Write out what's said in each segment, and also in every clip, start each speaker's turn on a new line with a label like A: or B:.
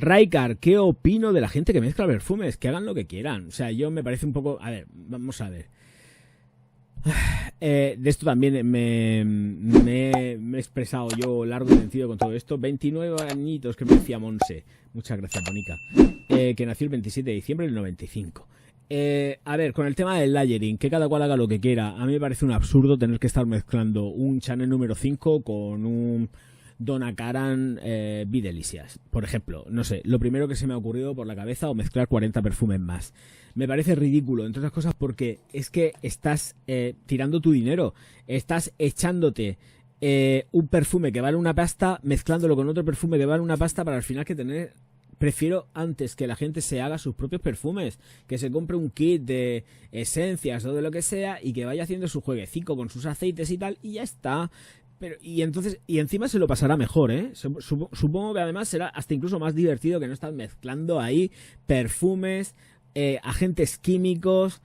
A: Raikar, ¿qué opino de la gente que mezcla perfumes? Que hagan lo que quieran. O sea, yo me parece un poco... A ver, vamos a ver. De esto también me he expresado yo largo y vencido con todo esto. 29 añitos que me decía Monse. Muchas gracias, Bonica. Que nació el 27 de diciembre del 95. A ver, con el tema del layering, que cada cual haga lo que quiera. A mí me parece un absurdo tener que estar mezclando un Chanel número 5 con un Donna Karan Be Delicious, por ejemplo. No sé, lo primero que se me ha ocurrido por la cabeza, o mezclar 40 perfumes más. Me parece ridículo, entre otras cosas, porque es que estás tirando tu dinero. Estás echándote un perfume que vale una pasta, mezclándolo con otro perfume que vale una pasta, para al final que tener... Prefiero antes que la gente se haga sus propios perfumes, que se compre un kit de esencias o de lo que sea y que vaya haciendo su jueguecito con sus aceites y tal, y ya está. Pero, y entonces, y encima se lo pasará mejor, ¿eh? Supongo que además será hasta incluso más divertido que no estar mezclando ahí perfumes, agentes químicos.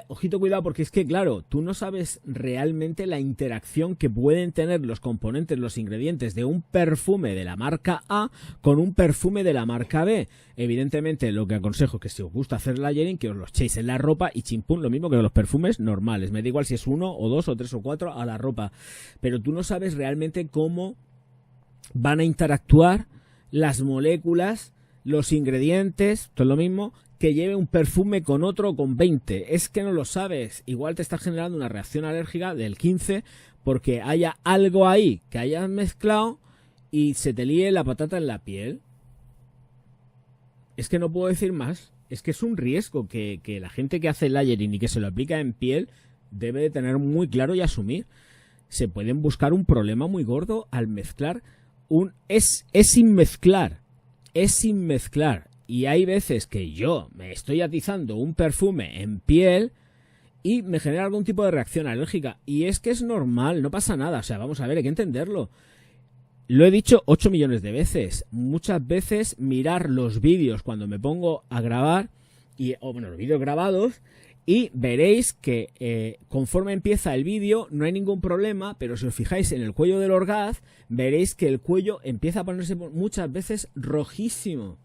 A: Ojito, cuidado, porque es que, claro, tú no sabes realmente la interacción que pueden tener los componentes, los ingredientes de un perfume de la marca A con un perfume de la marca B. Evidentemente, lo que aconsejo es que si os gusta hacer layering, que os los echéis en la ropa y chimpún, lo mismo que los perfumes normales. Me da igual si es 1 o 2 o 3 o 4 a la ropa. Pero tú no sabes realmente cómo van a interactuar las moléculas, los ingredientes, todo lo mismo, que lleve un perfume con otro con 20. Es que no lo sabes. Igual te está generando una reacción alérgica del 15 porque haya algo ahí que hayas mezclado y se te líe la patata en la piel. Es que no puedo decir más. Es que es un riesgo que la gente que hace layering y que se lo aplica en piel debe de tener muy claro y asumir. Se pueden buscar un problema muy gordo al mezclar es sin mezclar. Es sin mezclar. Y hay veces que yo me estoy atizando un perfume en piel y me genera algún tipo de reacción alérgica. Y es que es normal, no pasa nada. O sea, vamos a ver, hay que entenderlo. Lo he dicho 8 millones de veces. Muchas veces mirar los vídeos cuando me pongo a grabar, los vídeos grabados, y veréis que conforme empieza el vídeo no hay ningún problema, pero si os fijáis en el cuello del orgaz, veréis que el cuello empieza a ponerse muchas veces rojísimo.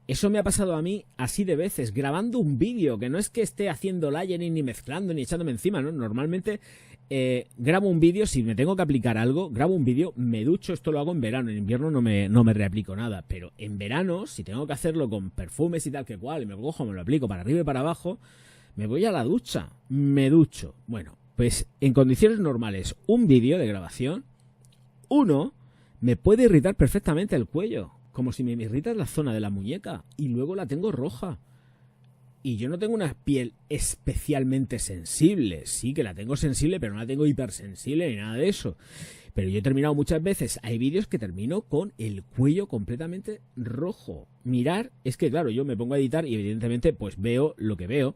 A: Eso me ha pasado a mí así de veces, grabando un vídeo, que no es que esté haciendo layering, ni mezclando, ni echándome encima, ¿no? Normalmente grabo un vídeo, si me tengo que aplicar algo, grabo un vídeo, me ducho, esto lo hago en verano, en invierno no me reaplico nada, pero en verano, si tengo que hacerlo con perfumes y tal que cual, y me cojo, me lo aplico para arriba y para abajo, me voy a la ducha, me ducho. Bueno, pues en condiciones normales, un vídeo de grabación, me puede irritar perfectamente el cuello. Como si me irrita la zona de la muñeca y luego la tengo roja. Y yo no tengo una piel especialmente sensible. Sí que la tengo sensible, pero no la tengo hipersensible ni nada de eso. Pero yo he terminado muchas veces, hay vídeos que termino con el cuello completamente rojo. Mirar, es que claro, yo me pongo a editar y evidentemente pues veo lo que veo.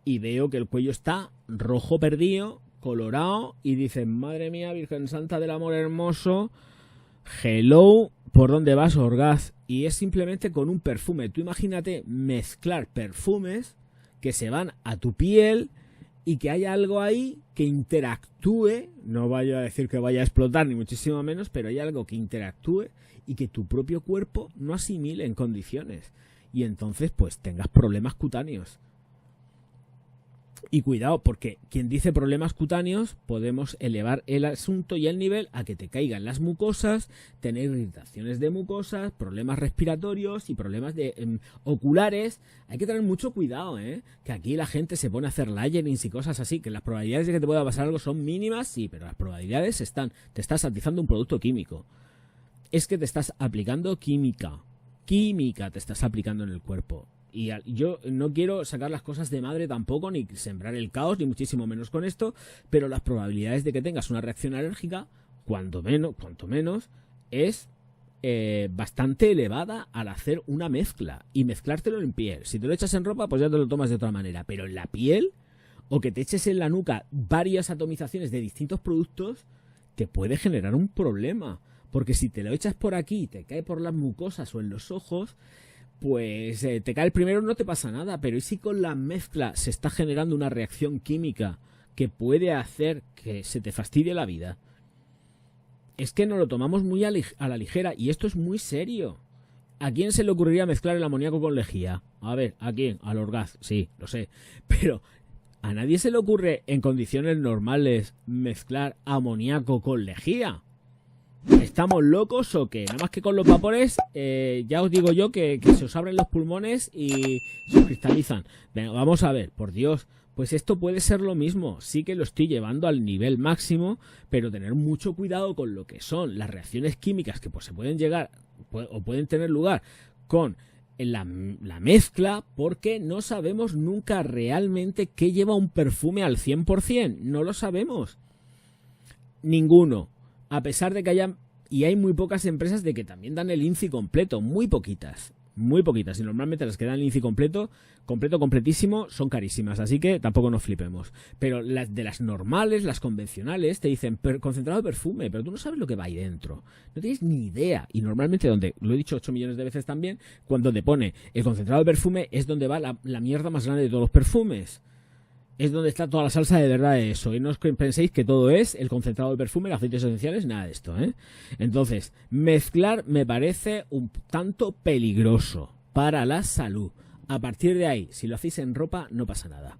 A: Y veo que el cuello está rojo perdido, colorado, y dicen, madre mía, Virgen Santa del Amor Hermoso, hello, ¿por dónde vas, Orgaz? Y es simplemente con un perfume. Tú imagínate mezclar perfumes que se van a tu piel y que haya algo ahí que interactúe. No vaya a decir que vaya a explotar, ni muchísimo menos, pero hay algo que interactúe y que tu propio cuerpo no asimile en condiciones. Y entonces, pues, tengas problemas cutáneos. Y cuidado, porque quien dice problemas cutáneos, podemos elevar el asunto y el nivel a que te caigan las mucosas, tener irritaciones de mucosas, problemas respiratorios y problemas oculares. Hay que tener mucho cuidado, que aquí la gente se pone a hacer layerings y cosas así, que las probabilidades de que te pueda pasar algo son mínimas, sí, pero las probabilidades están. Te estás atizando un producto químico. Es que te estás aplicando química te estás aplicando en el cuerpo. Y yo no quiero sacar las cosas de madre tampoco, ni sembrar el caos, ni muchísimo menos con esto, pero las probabilidades de que tengas una reacción alérgica, cuanto menos, es bastante elevada al hacer una mezcla. Y mezclártelo en piel. Si te lo echas en ropa, pues ya te lo tomas de otra manera. Pero en la piel, o que te eches en la nuca varias atomizaciones de distintos productos, te puede generar un problema. Porque si te lo echas por aquí y te cae por las mucosas o en los ojos, pues te cae el primero, no te pasa nada, pero ¿y si con la mezcla se está generando una reacción química que puede hacer que se te fastidie la vida? Es que nos lo tomamos muy a la ligera y esto es muy serio. ¿A quién se le ocurriría mezclar el amoníaco con lejía? A ver, ¿a quién? Al Orgaz, sí, lo sé. Pero a nadie se le ocurre en condiciones normales mezclar amoníaco con lejía. ¿Estamos locos o qué? Nada más que con los vapores, ya os digo yo que se os abren los pulmones y se os cristalizan. Venga, vamos a ver, por Dios. Pues esto puede ser lo mismo. Sí que lo estoy llevando al nivel máximo, pero tener mucho cuidado con lo que son las reacciones químicas que pues se pueden llegar o pueden tener lugar con la mezcla, porque no sabemos nunca realmente qué lleva un perfume al 100%. No lo sabemos. Ninguno. A pesar de que hay muy pocas empresas de que también dan el INCI completo, muy poquitas, y normalmente las que dan el INCI completísimo, son carísimas, así que tampoco nos flipemos. Pero las de las normales, las convencionales, te dicen concentrado de perfume, pero tú no sabes lo que va ahí dentro, no tienes ni idea, y normalmente donde, lo he dicho 8 millones de veces también, cuando te pone el concentrado de perfume es donde va la mierda más grande de todos los perfumes. Es donde está toda la salsa de verdad de eso. Y no os penséis que todo es el concentrado de perfume, los aceites esenciales, nada de esto, ¿eh? Entonces, mezclar me parece un tanto peligroso para la salud. A partir de ahí, si lo hacéis en ropa, no pasa nada.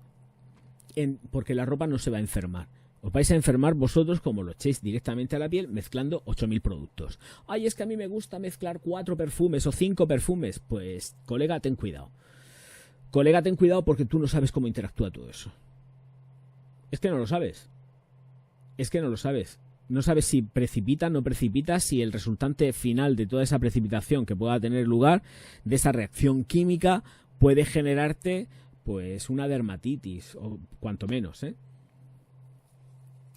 A: Porque la ropa no se va a enfermar. Os vais a enfermar vosotros como lo echéis directamente a la piel mezclando 8.000 productos. Ay, es que a mí me gusta mezclar 4 perfumes o 5 perfumes. Pues, colega, ten cuidado. Colega, ten cuidado porque tú no sabes cómo interactúa todo eso. Es que no lo sabes. No sabes si precipita, no precipita, si el resultante final de toda esa precipitación que pueda tener lugar, de esa reacción química, puede generarte pues una dermatitis, o cuanto menos, ¿eh?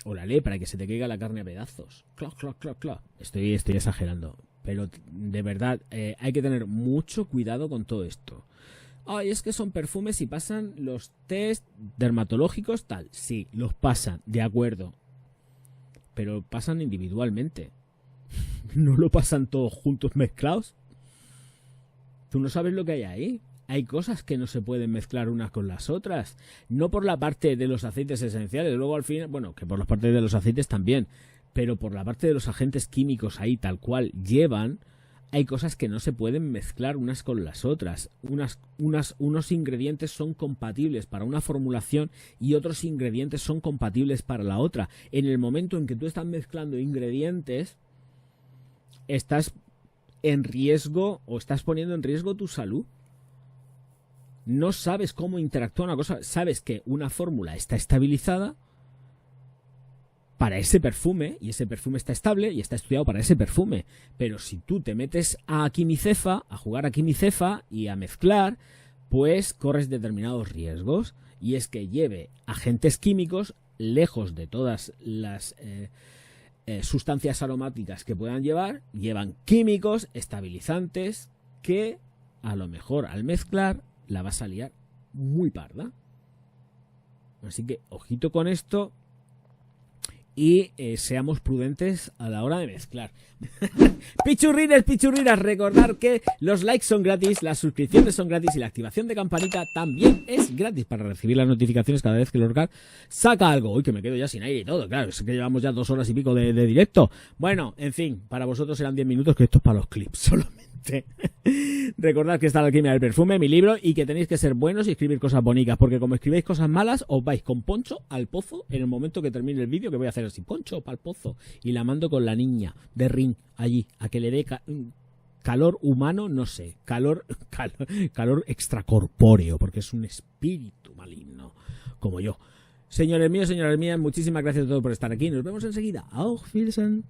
A: O la lepra, que se te caiga la carne a pedazos. Clac, clac, clac, clac. Estoy exagerando. Pero de verdad, hay que tener mucho cuidado con todo esto. Ay, es que son perfumes y pasan los test dermatológicos, tal. Sí, los pasan, de acuerdo. Pero pasan individualmente. No lo pasan todos juntos mezclados. Tú no sabes lo que hay ahí. Hay cosas que no se pueden mezclar unas con las otras. No por la parte de los aceites esenciales. Luego al final, bueno, que por la parte de los aceites también. Pero por la parte de los agentes químicos ahí tal cual llevan... Hay cosas que no se pueden mezclar unas con las otras. Unos ingredientes son compatibles para una formulación y otros ingredientes son compatibles para la otra. En el momento en que tú estás mezclando ingredientes, estás en riesgo o estás poniendo en riesgo tu salud. No sabes cómo interactúa una cosa. Sabes que una fórmula está estabilizada para ese perfume, y ese perfume está estable y está estudiado para ese perfume. Pero si tú te metes a quimicefa, a jugar a quimicefa y a mezclar, pues corres determinados riesgos. Y es que lleve agentes químicos lejos de todas las sustancias aromáticas que puedan llevar, llevan químicos estabilizantes que a lo mejor al mezclar la vas a liar muy parda. Así que ojito con esto. Y seamos prudentes a la hora de mezclar. Pichurrinas, recordad que los likes son gratis, las suscripciones son gratis y la activación de campanita también es gratis para recibir las notificaciones cada vez que el Lorcar saca algo. Uy, que me quedo ya sin aire y todo, claro, es que llevamos ya 2 horas y pico de directo. Bueno, en fin, para vosotros serán 10 minutos, que esto es para los clips solamente. Recordad que está La Alquimia del Perfume, mi libro, y que tenéis que ser buenos y escribir cosas bonitas, porque como escribéis cosas malas, os vais con Poncho al pozo en el momento que termine el vídeo, que voy a hacer así, Poncho para el pozo, y la mando con la niña de Ring allí, a que le dé calor humano, no sé, calor extracorpóreo, porque es un espíritu maligno, como yo. Señores míos, señoras mías, muchísimas gracias a todos por estar aquí. Nos vemos enseguida. Auf Wiedersehen.